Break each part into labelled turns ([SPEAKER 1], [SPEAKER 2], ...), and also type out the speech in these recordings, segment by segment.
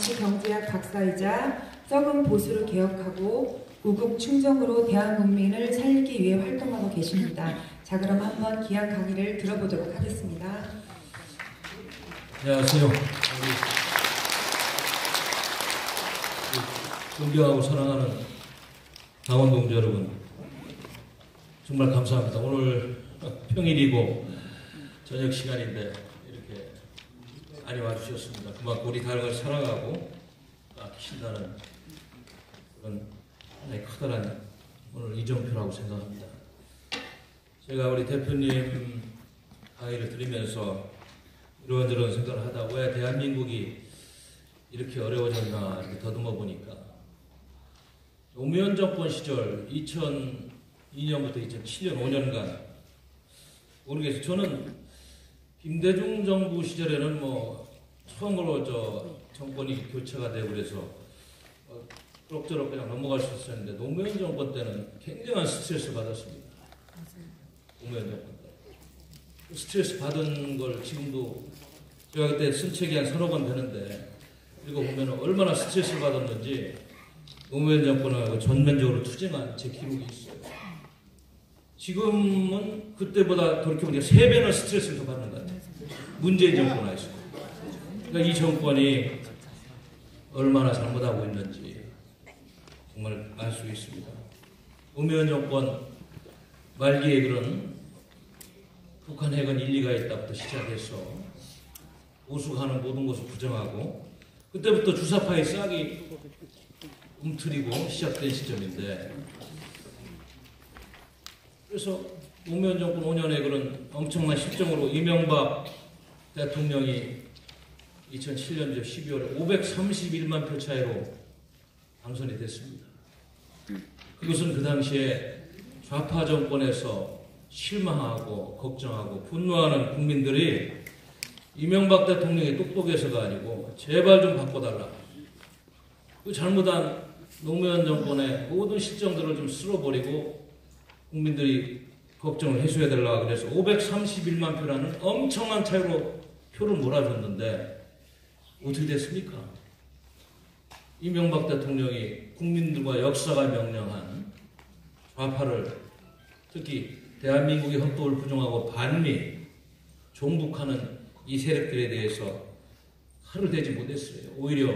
[SPEAKER 1] 정치경제학 박사이자 썩은 보수를 개혁하고 우국 충정으로 대한국민을 살리기 위해 활동하고 계십니다. 자, 그럼 한번 기약 강의를 들어보도록 하겠습니다.
[SPEAKER 2] 안녕하세요. 존경하고 사랑하는 당원 동지 여러분, 정말 감사합니다. 오늘 평일이고 저녁 시간인데 이렇게 많이 와주셨습니다. 그만큼 우리 당을 사랑하고 아끼신다는 그런 하나의 커다란 오늘 이정표라고 생각합니다. 제가 우리 대표님 강의를 들으면서 이런저런 생각을 하다 왜 대한민국이 이렇게 어려워졌나 이렇게 더듬어 보니까 노무현 정권 시절 2002년부터 2007년 5년간 모르겠어요. 저는 김대중 정부 시절에는 뭐 처음으로 정권이 교체가 되고 그래서 그럭저럭 그냥 넘어갈 수 있었는데 노무현 정권 때는 굉장한 스트레스 받았습니다. 노무현 정권 때 스트레스 받은 걸 지금도 제가 그때 쓴 책이 한 서너 권 되는데 읽어보면 얼마나 스트레스를 받았는지 노무현 정권을 전면적으로 투쟁한 제 기록이 있어요. 지금은 그때보다 돌이켜보니까 3배나 스트레스를 더 받는 것 같아요. 문재인 정권 하에서. 그러니까 이 정권이 얼마나 잘못하고 있는지 정말 알 수 있습니다. 노무현 정권 말기에 그런 북한 핵은 일리가 있다부터 시작해서 보수가 하는 모든 것을 부정하고 그때부터 주사파의 싹이 움트리고 시작된 시점인데 그래서 노무현 정권 5년에 그런 엄청난 실정으로 이명박 대통령이 2007년 12월에 531만 표 차이로 당선이 됐습니다. 그것은 그 당시에 좌파 정권에서 실망하고 걱정하고 분노하는 국민들이 이명박 대통령이 똑똑해서가 아니고 제발 좀 바꿔달라. 그 잘못한 노무현 정권의 모든 실정들을 좀 쓸어버리고 국민들이 걱정을 해소해달라 그래서 531만 표라는 엄청난 차이로 표를 몰아줬는데 어떻게 됐습니까? 이명박 대통령이 국민들과 역사가 명령한 좌파를 특히 대한민국의 헌법을 부정하고 반미, 종북하는 이 세력들에 대해서 칼을 대지 못했어요. 오히려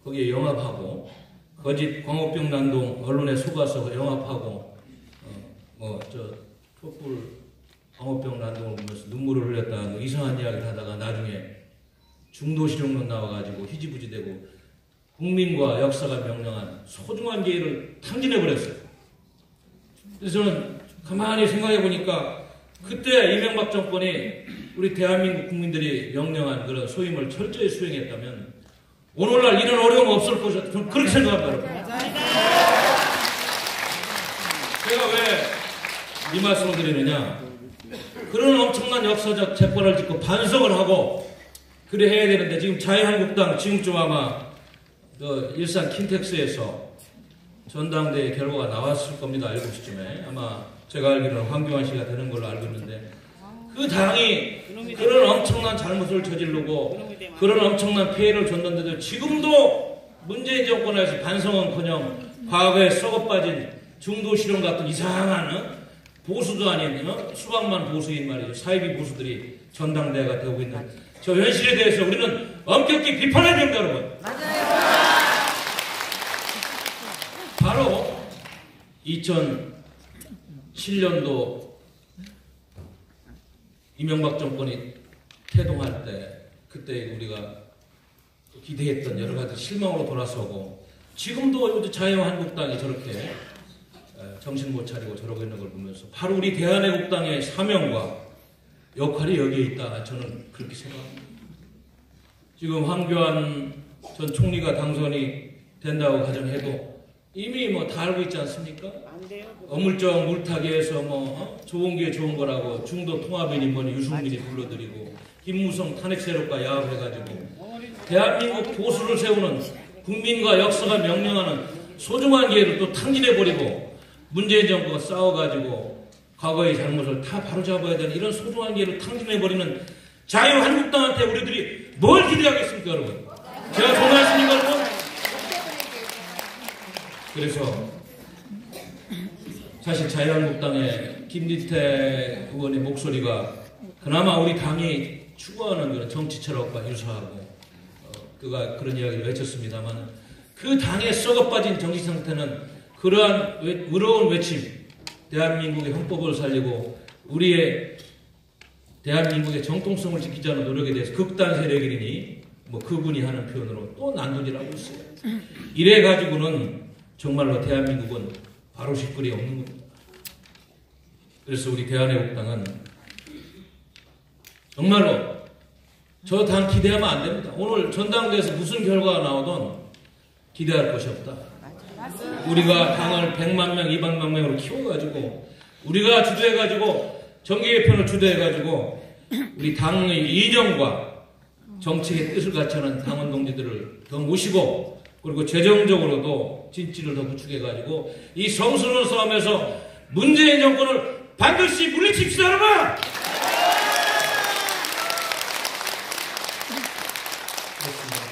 [SPEAKER 2] 거기에 영합하고 거짓 광우병 난동 언론에 속아서 영합하고 촛불 광우병 난동을 보면서 눈물을 흘렸다는 이상한 이야기를 하다가 나중에 중도실용론 나와가지고 희지부지되고 국민과 역사가 명령한 소중한 기회를 탕진해버렸어요. 그래서 저는 가만히 생각해보니까 그때 이명박 정권이 우리 대한민국 국민들이 명령한 그런 소임을 철저히 수행했다면 오늘날 이런 어려움 없을 것이다. 저는 그렇게 생각합니다. 제가 왜 이 말씀을 드리느냐. 그런 엄청난 역사적 재판을 짓고 반성을 하고 그래 해야 되는데 지금 자유한국당 지금쯤 아마 일산 킨텍스에서 전당대회 결과가 나왔을 겁니다. 7시쯤에. 아마 제가 알기로는 황교안 씨가 되는 걸로 알고 있는데 그 당이 그런 엄청난 잘못을 저지르고 그런 엄청난 피해를 줬는데도 지금도 문재인 정권에서 반성은커녕 과거에 썩어빠진 중도실용 같은 이상한 보수도 아닌 수박만 보수인 말이죠. 사이비 보수들이 전당대회가 되고 있는 저 현실에 대해서 우리는 엄격히 비판해야 됩니다, 여러분.
[SPEAKER 1] 맞아요.
[SPEAKER 2] 바로 2007년도 이명박 정권이 태동할 때 그때 우리가 기대했던 여러 가지 실망으로 돌아서고 지금도 자유한국당이 저렇게 정신 못 차리고 저러고 있는 걸 보면서 바로 우리 대한애국당의 사명과 역할이 여기에 있다. 저는 그렇게 생각합니다. 지금 황교안 전 총리가 당선이 된다고 가정해도 이미 다 알고 있지 않습니까? 어물쩍 물타기 해서 좋은 게 좋은 거라고 중도 통합인이 유승민이 불러들이고 김무성 탄핵 세력과 야합해가지고 대한민국 보수를 세우는 국민과 역사가 명령하는 소중한 기회를 또 탕진해버리고 문재인 정부가 싸워가지고 과거의 잘못을 다 바로잡아야 되는 이런 소중한 기회를 탕진해버리는 자유한국당한테 우리들이 뭘 기대하겠습니까, 여러분? 제가 좋아하십니까? 여러분? 그래서 사실 자유한국당의 김기태 의원의 목소리가 그나마 우리 당이 추구하는 그런 정치 철학과 유사하고 그가 그런 이야기를 외쳤습니다만 그 당의 썩어빠진 정치 상태는 그러한 의로운 외침, 대한민국의 헌법을 살리고 우리의 대한민국의 정통성을 지키자는 노력에 대해서 극단 세력이니 뭐 그분이 하는 표현으로 또 난도질하고 있어요. 이래 가지고는 정말로 대한민국은 바로 실거리 없는 겁니다. 그래서 우리 대한애국당은 정말로 저 당 기대하면 안 됩니다. 오늘 전당대회에서 무슨 결과가 나오든 기대할 것이 없다. 우리가 당을 100만 명, 200만 명으로 키워가지고 우리가 주도해가지고 정기개편을 주도해가지고 우리 당의 이념과 정책의 뜻을 같이 하는 당원 동지들을 더 모시고 그리고 재정적으로도 진지를 더 구축해가지고 이 성스러운 싸움에서 문재인 정권을 반드시 물리칩시다, 여러분!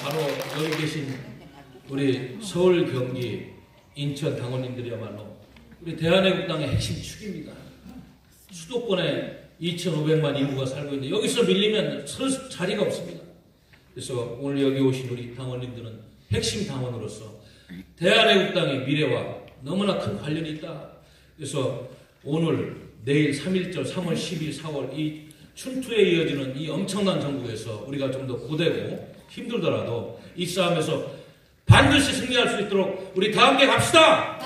[SPEAKER 2] 바로 여기 계신 우리 서울, 경기, 인천 당원님들이야말로 우리 대한애국당의 핵심 축입니다. 수도권에 2,500만 인구가 살고 있는데 여기서 밀리면 설 자리가 없습니다. 그래서 오늘 여기 오신 우리 당원님들은 핵심 당원으로서 대한애국당의 미래와 너무나 큰 관련이 있다. 그래서 오늘, 내일 3.1절, 3월 10일, 4월 이 춘투에 이어지는 이 엄청난 전국에서 우리가 좀 더 고되고 힘들더라도 이 싸움에서 반드시 승리할 수 있도록 우리 다 함께 갑시다!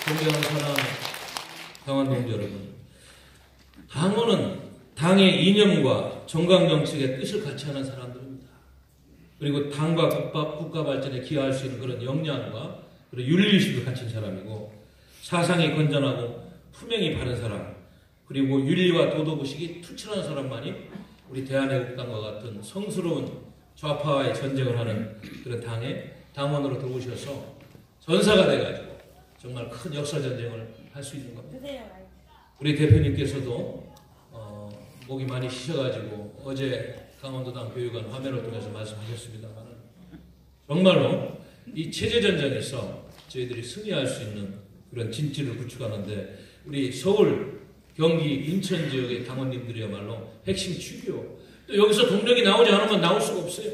[SPEAKER 2] 존경하는 사랑하는 당원 동지 여러분, 당원은 당의 이념과 정강정책의 뜻을 같이 하는 사람들입니다. 그리고 당과 국가 발전에 기여할 수 있는 그런 역량과 그리고 윤리의식을 갖춘 사람이고 사상이 건전하고 품행이 바른 사람 그리고 윤리와 도덕의식이 투철한 사람만이 우리 대한애국당과 같은 성스러운 좌파와의 전쟁을 하는 그런 당의 당원으로 들어오셔서 전사가 돼가지고 정말 큰 역사 전쟁을 할 수 있는 겁니다. 우리 대표님께서도 목이 많이 쉬셔가지고 어제 강원도당 교육원 화면을 통해서 말씀하셨습니다만 정말로 이 체제전쟁에서 저희들이 승리할 수 있는 그런 진지를 구축하는데 우리 서울, 경기, 인천 지역의 당원님들이야말로 핵심 축이요. 또 여기서 동력이 나오지 않으면 나올 수가 없어요.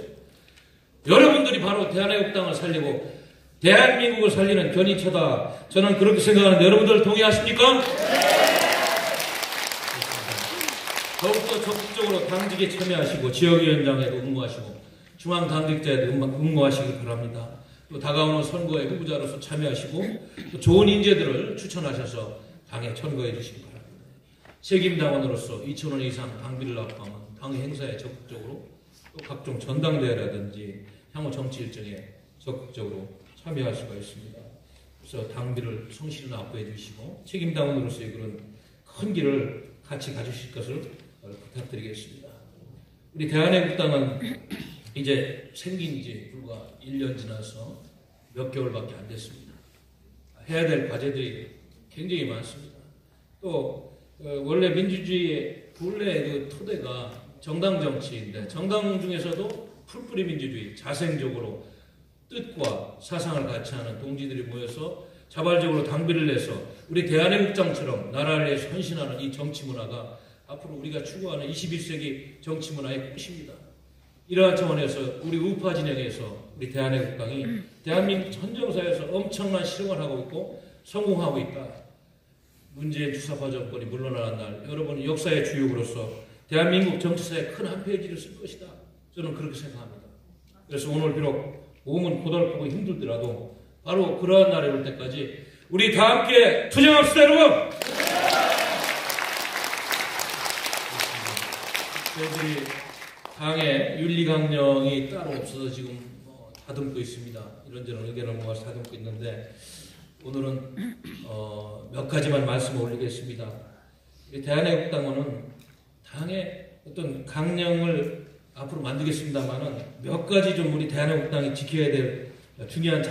[SPEAKER 2] 여러분들이 바로 대한애국당을 살리고 대한민국을 살리는 견인처다. 저는 그렇게 생각하는데 여러분들 동의하십니까? 더욱더 적극적으로 당직에 참여하시고 지역위원장에도 응모하시고 중앙당직자에도 응모하시기 바랍니다. 또 다가오는 선거에 후보자로서 참여하시고 또 좋은 인재들을 추천하셔서 당에 천거해 주시기 바랍니다. 책임당원으로서 2,000원 이상 당비를 납부하면 당 행사에 적극적으로 또 각종 전당대회라든지 향후 정치 일정에 적극적으로 참여할 수가 있습니다. 그래서 당비를 성실히 납부해 주시고 책임당원으로서의 그런 큰 길을 같이 가주실 것을 부탁드리겠습니다. 우리 대한애국당은 이제 생긴 지 불과 1년 지나서 몇 개월밖에 안 됐습니다. 해야 될 과제들이 굉장히 많습니다. 또 원래 민주주의의 본래 그 토대가 정당 정치인데 정당 중에서도 풀뿌리 민주주의, 자생적으로 뜻과 사상을 같이 하는 동지들이 모여서 자발적으로 당비를 내서 우리 대한애국당처럼 나라를 위해서 헌신하는 이 정치 문화가 앞으로 우리가 추구하는 21세기 정치 문화의 꽃입니다. 이러한 차원에서 우리 우파 진영에서 우리 대한애국당이 대한민국 헌정사에서 엄청난 실험을 하고 있고 성공하고 있다. 문재인 주사파 정권이 물러나는 날 여러분은 역사의 주역으로서 대한민국 정치사에 큰 한 페이지를 쓸 것이다. 저는 그렇게 생각합니다. 그래서 오늘 비록 몸은 고달프고 힘들더라도 바로 그러한 날이 올 때까지 우리 다 함께 투쟁합시다, 여러분! 저희들이 당의 윤리강령이 따로 없어서 지금 다듬고 있습니다. 이런저런 의견을 모아서 다듬고 있는데 오늘은 몇 가지만 말씀을 올리겠습니다. 우리 대한애국당은 당의 어떤 강령을 앞으로 만들겠습니다만은 몇 가지 좀 우리 대한애국당이 지켜야 될 중요한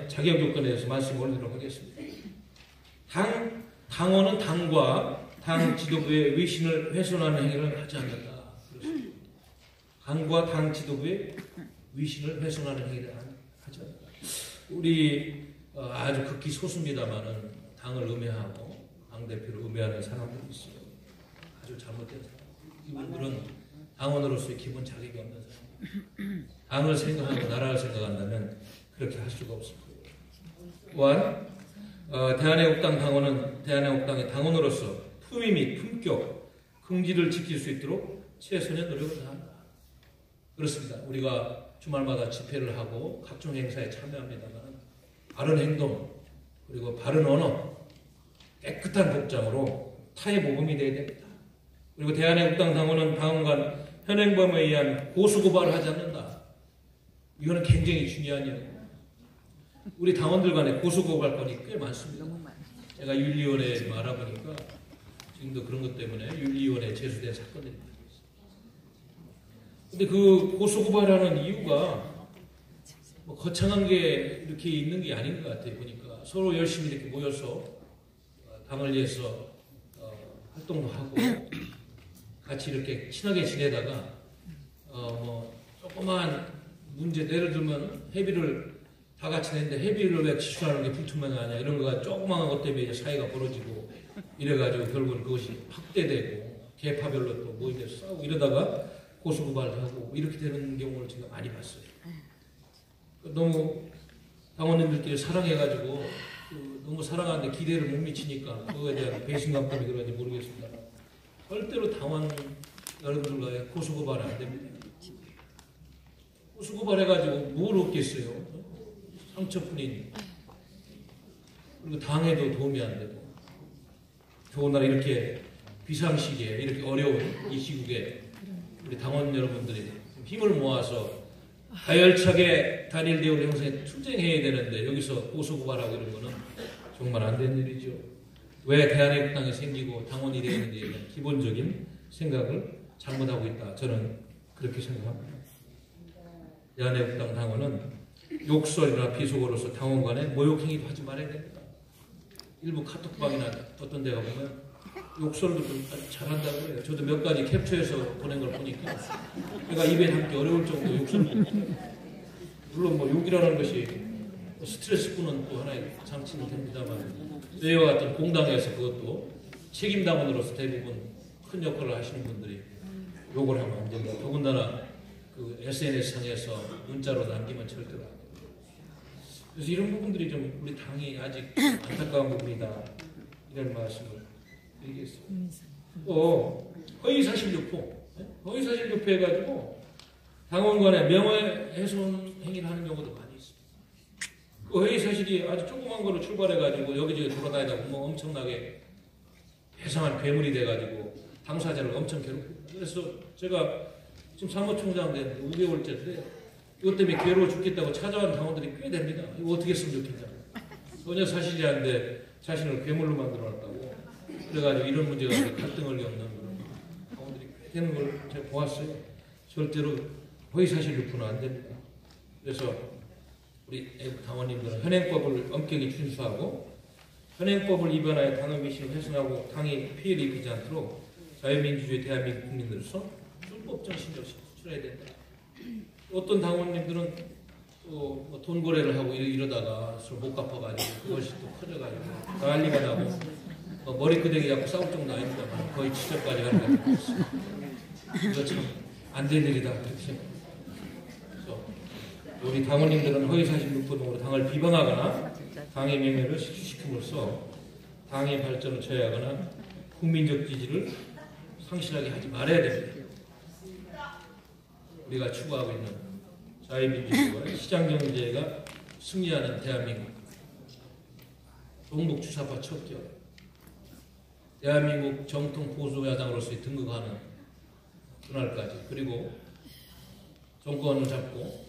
[SPEAKER 2] 자격 요건에 대해서 말씀을 올리도록 하겠습니다. 당원은 당과 당 지도부의 위신을 훼손하는 행위를 하지 않는다. 그렇습니다. 당과 당 지도부의 위신을 훼손하는 행위를 하죠. 우리 아주 극히 소수입니다만은 당을 음해하고 당 대표를 음해하는 사람들이 있어요. 아주 잘못된 사람. 이분들은 당원으로서의 기본 자격이 없는 사람. 당을 생각하고 나라를 생각한다면 그렇게 할 수가 없을 거예요. 또한 대한애국당 당원은 대한애국당의 당원으로서 품위 및 품격, 긍지를 지킬 수 있도록 최선의 노력을 합니다. 그렇습니다. 우리가 주말마다 집회를 하고 각종 행사에 참여합니다만 바른 행동 그리고 바른 언어, 깨끗한 복장으로 타의 모범이 되어야 됩니다. 그리고 대한애국당 당원은 당원간 현행범에 의한 고소고발을 하지 않는다. 이거는 굉장히 중요한 이야기입니다. 우리 당원들 간에 고소고발건이 꽤 많습니다. 제가 윤리위원회에 좀 알아보니까 지금도 그런 것 때문에 윤리위원회에 제소된 사건들이 많이 있습니다. 근데 그 고소고발하는 이유가 뭐 거창한 게 이렇게 있는 게 아닌 것 같아요. 보니까 서로 열심히 이렇게 모여서 당을 위해서 활동도 하고 같이 이렇게 친하게 지내다가 뭐 조그만 문제 예를 들면 회비를 다 같이 냈는데 회비를 왜 지출하는 게 불투명하냐 이런 거가 조그마한 것 때문에 이제 사이가 벌어지고 이래가지고 결국은 그것이 확대되고 계파별로 또 모임에서 싸우고 이러다가 고소고발하고 이렇게 되는 경우를 제가 많이 봤어요. 너무 당원님들끼리 사랑해가지고 너무 사랑하는데 기대를 못 미치니까 그거에 대한 배신감 때문에 그런지 모르겠습니다. 절대로 당원 여러분들과의 고소고발은 안 됩니다. 고소고발해가지고 뭘 얻겠어요? 상처뿐이니. 그리고 당에도 도움이 안 되고. 더군다나 이렇게 비상시기에 이렇게 어려운 이 시국에 우리 당원 여러분들이 힘을 모아서 가열차게 단일 대우를 형성해 투쟁해야 되는데 여기서 고소고발하고 이런 거는 정말 안 되는 일이죠. 왜 대한애국당이 생기고 당원이 되는지에 대한 기본적인 생각을 잘못하고 있다. 저는 그렇게 생각합니다. 대한애국당 당원은 욕설이나 비속어로서 당원 간에 모욕행위도 하지 말아야 됩니다. 일부 카톡방이나 어떤 데가 보면 욕설도 좀 잘한다고 해요. 저도 몇 가지 캡처해서 보낸 걸 보니까 제가 입에 담기 어려울 정도 욕설. 물론 뭐 욕이라는 것이 스트레스 푸는 또 하나의 장치는 됩니다만 저희와 같은 공당에서 그것도 책임당원으로서 대부분 큰 역할을 하시는 분들이 욕을 하면 안 된다. 더군다나 그 SNS상에서 문자로 남기면 절대로 안 됩니다. 그래서 이런 부분들이 좀 우리 당이 아직 안타까운 부분이다. 이런 말씀을 드리겠습니다. 또 허위사실 유포. 허위사실 유포해가지고 당원 간에 명예훼손 행위를 하는 경우도 많이 있습니다. 그 허위사실이 아주 조그만 거로 출발해가지고 여기저기 돌아다니다가 뭐 엄청나게 회상한 괴물이 돼가지고 당사자를 엄청 괴롭힙니다. 그래서 제가 지금 사무총장 된 5개월째 돼요. 이것 때문에 괴로워 죽겠다고 찾아온 당원들이 꽤 됩니다. 이거 어떻게 했으면 좋겠냐. 전혀 사실이 아닌데 자신을 괴물로 만들어놨다고. 그래가지고 이런 문제가 갈등을 겪는 그런 당원들이 꽤 되는 걸 제가 보았어요. 절대로 허위사실 유포는 안 됩니다. 그래서 우리 애국 당원님들은 현행법을 엄격히 준수하고 현행법을 위반하여 당의 위신을 훼손하고 당이 피해를 입히지 않도록 자유민주주의 대한민국 국민으로서 불법적 신조를 수출해야 된다. 어떤 당원님들은 또 돈 거래를 하고 이러다가 술 못 갚아가지고 그것이 또 커져가지고 난리가 나고 머리끄댕이 잡고 싸울 정도 아닙니다만 거의 지적까지 하는 것 같습니다. 이거 참 안 될 일이다 이렇게 생각합니다. 그래서 우리 당원님들은 허위사실 유포 등으로 당을 비방하거나 당의 명예를 실추시킴으로써 당의 발전을 저해하거나 국민적 지지를 상실하게 하지 말아야 됩니다. 우리가 추구하고 있는 자유민주주의와 시장경제가 승리하는 대한민국 동북주사파 첫 기업 대한민국 정통 보수야당으로서의 등극하는 그날까지 그리고 정권을 잡고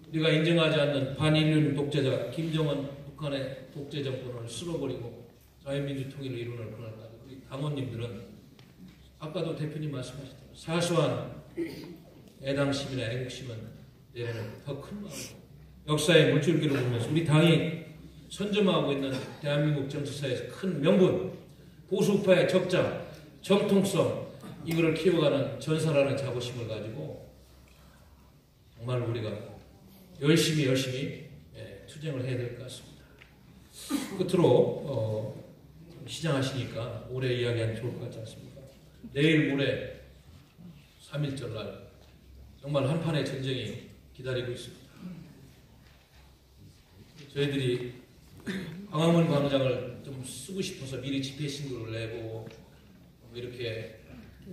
[SPEAKER 2] 우리가 인정하지 않는 반인륜 독재자 김정은 북한의 독재 정권을 쓸어버리고 자유민주 통일을 이루는 그날까지 우리 당원님들은 아까도 대표님 말씀하셨죠. 사소한 애당심이나 애국심은 내려는 더 큰 마음 역사의 물줄기를 보면서 우리 당이 선점하고 있는 대한민국 정치사에서 큰 명분 보수파의 적자 정통성 이거를 키워가는 전사라는 자부심을 가지고 정말 우리가 열심히 투쟁을 해야 될 것 같습니다. 끝으로 시장하시니까 올해 이야기하면 좋을 것 같지 않습니까? 내일 모레 3.1절 날 정말 한판의 전쟁이 기다리고 있습니다. 저희들이 광화문 광장을 좀 쓰고 싶어서 미리 집회 신고를 내고 이렇게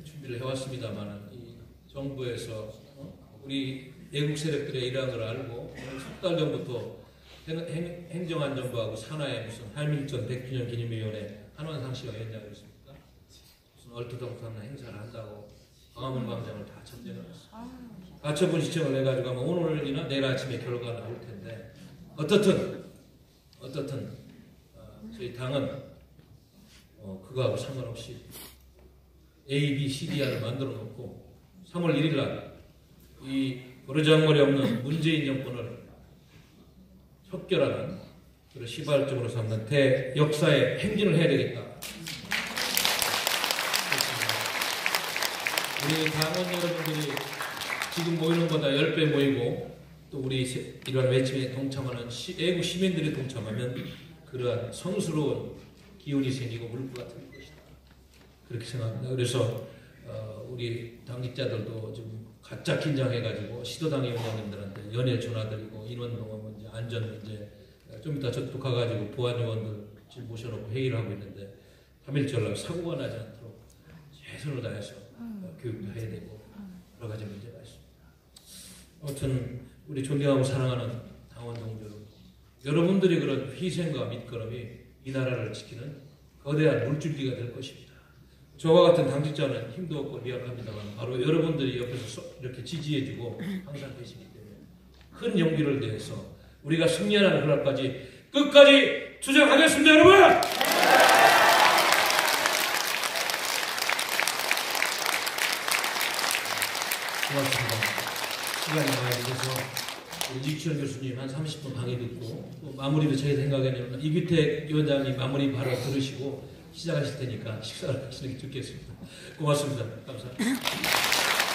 [SPEAKER 2] 준비를 해왔습니다만 이 정부에서 우리 외국 세력들의 일하는 걸 알고 석 달 전부터 행정안전부하고 산하에 무슨 한일전 100주년 기념위원회 한원상 씨가 위원장을 했습니까? 무슨 얼토당토한 행사를 한다고 광화문 광장을 다 점령해놨어요. 가처분 신청을 해가지고 아마 오늘이나 내일 아침에 결과가 나올 텐데 어떻든 저희 당은 그거하고 상관없이 A, B, C, D를 만들어 놓고 3월 1일 날 이 버르장머리 없는 문재인 정권을 척결하는 그런 시발적으로 삼는 대역사의 행진을 해야 되겠다. 우리 당원 여러분들이 지금 모이는 것보다 10배 모이고 또 우리 이런 외침에 동참하는 애국 시민들이 동참하면 그러한 성스러운 기운이 생기고 물고 같은 것이다. 그렇게 생각합니다. 그래서 우리 당직자들도 지금 가짜 긴장해가지고 시도당 위원장님들한테 연일 전화드리고 인원동원 문제, 안전 문제 좀 이따 저도 가가지고 보안 요원들 지금 모셔놓고 회의를 하고 있는데 3.1절 날 사고가 나지 않도록 최선을 다해서 교육도 해야 되고 여러 가지 문제가 있습니다. 아무튼 우리 존경하고 사랑하는 당원 동지 여러분, 여러분들이 그런 희생과 밑거름이 이 나라를 지키는 거대한 물줄기가 될 것입니다. 저와 같은 당직자는 힘도 없고 미약합니다만 바로 여러분들이 옆에서 이렇게 지지해주고 항상 계시기 때문에 큰 용기를 내서 우리가 승리하는 그날까지 끝까지 투쟁하겠습니다, 여러분! 고맙습니다. 시간이 많이 돼서 우리 이규철 교수님 한 30분 강의 듣고 또 마무리도 제 생각에는 이규택 위원장님 마무리 바로 들으시고 시작하실 테니까 식사를 하시는 게 좋겠습니다. 고맙습니다. 감사합니다.